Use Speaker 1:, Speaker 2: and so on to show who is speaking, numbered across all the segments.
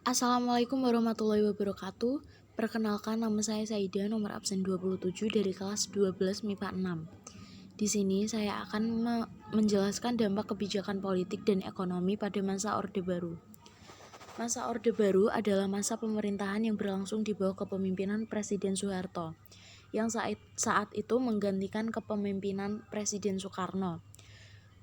Speaker 1: Assalamualaikum warahmatullahi wabarakatuh. Perkenalkan, nama saya Saida, nomor absen 27 dari kelas 12 MIPA 6. Di sini saya akan menjelaskan dampak kebijakan politik dan ekonomi pada masa Orde Baru. Masa Orde Baru adalah masa pemerintahan yang berlangsung di bawah kepemimpinan Presiden Soeharto, yang saat itu menggantikan kepemimpinan Presiden Soekarno.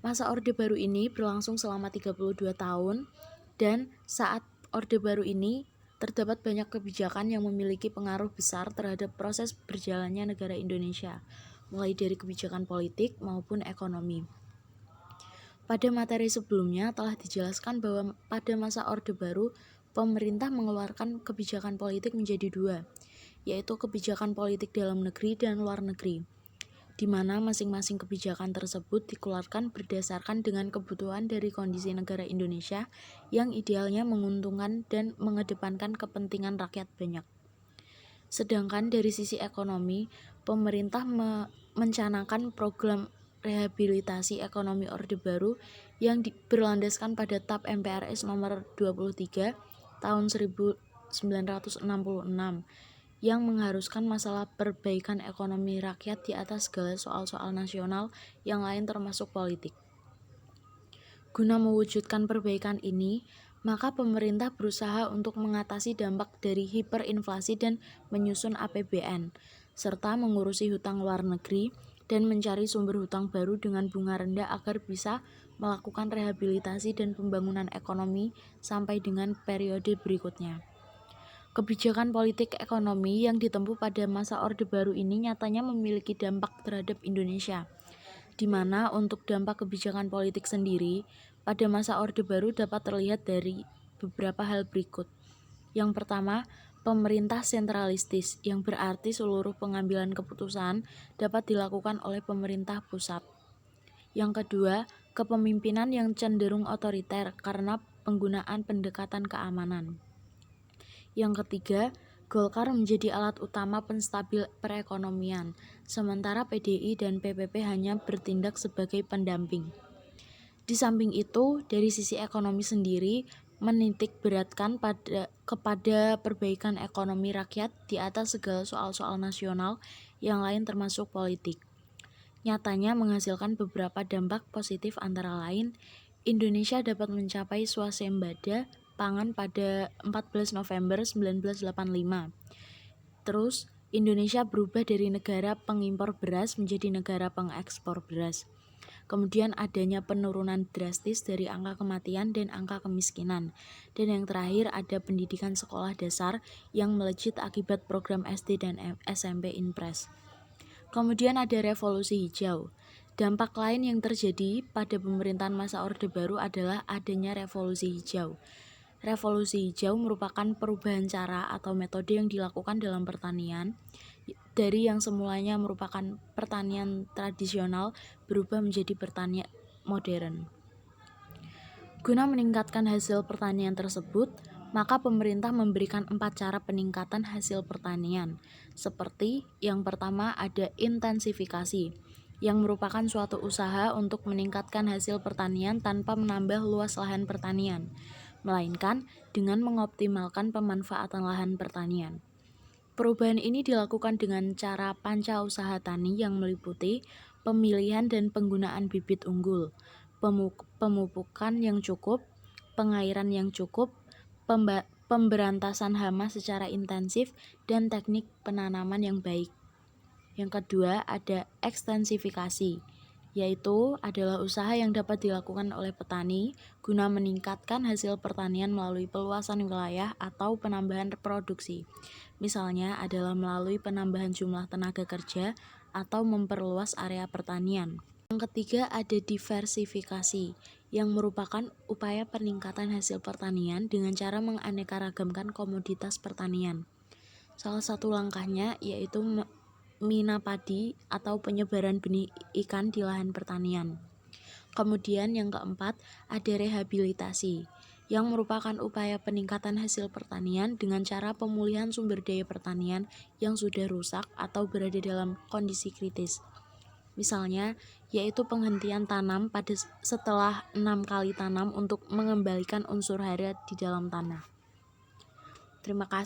Speaker 1: Masa Orde Baru ini berlangsung selama 32 tahun, dan saat Orde Baru ini terdapat banyak kebijakan yang memiliki pengaruh besar terhadap proses berjalannya negara Indonesia, mulai dari kebijakan politik maupun ekonomi. Pada materi sebelumnya telah dijelaskan bahwa pada masa Orde Baru, pemerintah mengeluarkan kebijakan politik menjadi dua, yaitu kebijakan politik dalam negeri dan luar negeri, di mana masing-masing kebijakan tersebut dikeluarkan berdasarkan dengan kebutuhan dari kondisi negara Indonesia yang idealnya menguntungkan dan mengedepankan kepentingan rakyat banyak. Sedangkan dari sisi ekonomi, pemerintah mencanangkan program rehabilitasi ekonomi Orde Baru yang berlandaskan pada TAP MPRS nomor 23 tahun 1966 yang mengharuskan masalah perbaikan ekonomi rakyat di atas segala soal-soal nasional yang lain termasuk politik. Guna mewujudkan perbaikan ini, maka pemerintah berusaha untuk mengatasi dampak dari hiperinflasi dan menyusun APBN, serta mengurusi hutang luar negeri dan mencari sumber hutang baru dengan bunga rendah agar bisa melakukan rehabilitasi dan pembangunan ekonomi sampai dengan periode berikutnya. Kebijakan politik ekonomi yang ditempuh pada masa Orde Baru ini nyatanya memiliki dampak terhadap Indonesia, di mana untuk dampak kebijakan politik sendiri pada masa Orde Baru dapat terlihat dari beberapa hal berikut. Yang pertama, pemerintah sentralistis, yang berarti seluruh pengambilan keputusan dapat dilakukan oleh pemerintah pusat. Yang kedua, kepemimpinan yang cenderung otoriter karena penggunaan pendekatan keamanan. Yang ketiga, Golkar menjadi alat utama penstabil perekonomian, sementara PDI dan PPP hanya bertindak sebagai pendamping. Di samping itu, dari sisi ekonomi sendiri, menitik beratkan kepada perbaikan ekonomi rakyat di atas segala soal-soal nasional yang lain termasuk politik. Nyatanya menghasilkan beberapa dampak positif antara lain, Indonesia dapat mencapai swasembada pangan pada 14 November 1985. Terus, Indonesia berubah dari negara pengimpor beras menjadi negara pengekspor beras. Kemudian adanya penurunan drastis dari angka kematian dan angka kemiskinan. Dan yang terakhir ada pendidikan sekolah dasar yang melejit akibat program SD dan SMP Inpres. Kemudian ada revolusi hijau. Dampak lain yang terjadi pada pemerintahan masa Orde Baru adalah adanya revolusi hijau. Revolusi hijau merupakan perubahan cara atau metode yang dilakukan dalam pertanian dari yang semulanya merupakan pertanian tradisional berubah menjadi pertanian modern. Guna meningkatkan hasil pertanian tersebut, maka pemerintah memberikan 4 cara peningkatan hasil pertanian. Seperti yang pertama ada intensifikasi, yang merupakan suatu usaha untuk meningkatkan hasil pertanian tanpa menambah luas lahan pertanian, melainkan dengan mengoptimalkan pemanfaatan lahan pertanian. Perubahan ini dilakukan dengan cara panca usaha tani yang meliputi pemilihan dan penggunaan bibit unggul, pemupukan yang cukup, pengairan yang cukup, pemberantasan hama secara intensif, dan teknik penanaman yang baik. Yang kedua ada ekstensifikasi, yaitu adalah usaha yang dapat dilakukan oleh petani guna meningkatkan hasil pertanian melalui peluasan wilayah atau penambahan produksi. Misalnya adalah melalui penambahan jumlah tenaga kerja atau memperluas area pertanian. Yang ketiga ada diversifikasi, yang merupakan upaya peningkatan hasil pertanian dengan cara menganeka-ragamkan komoditas pertanian. Salah satu langkahnya yaitu mina padi atau penyebaran benih ikan di lahan pertanian. Kemudian yang keempat ada rehabilitasi, yang merupakan upaya peningkatan hasil pertanian dengan cara pemulihan sumber daya pertanian yang sudah rusak atau berada dalam kondisi kritis. Misalnya, yaitu penghentian tanam pada setelah 6 kali tanam untuk mengembalikan unsur hara di dalam tanah. Terima kasih.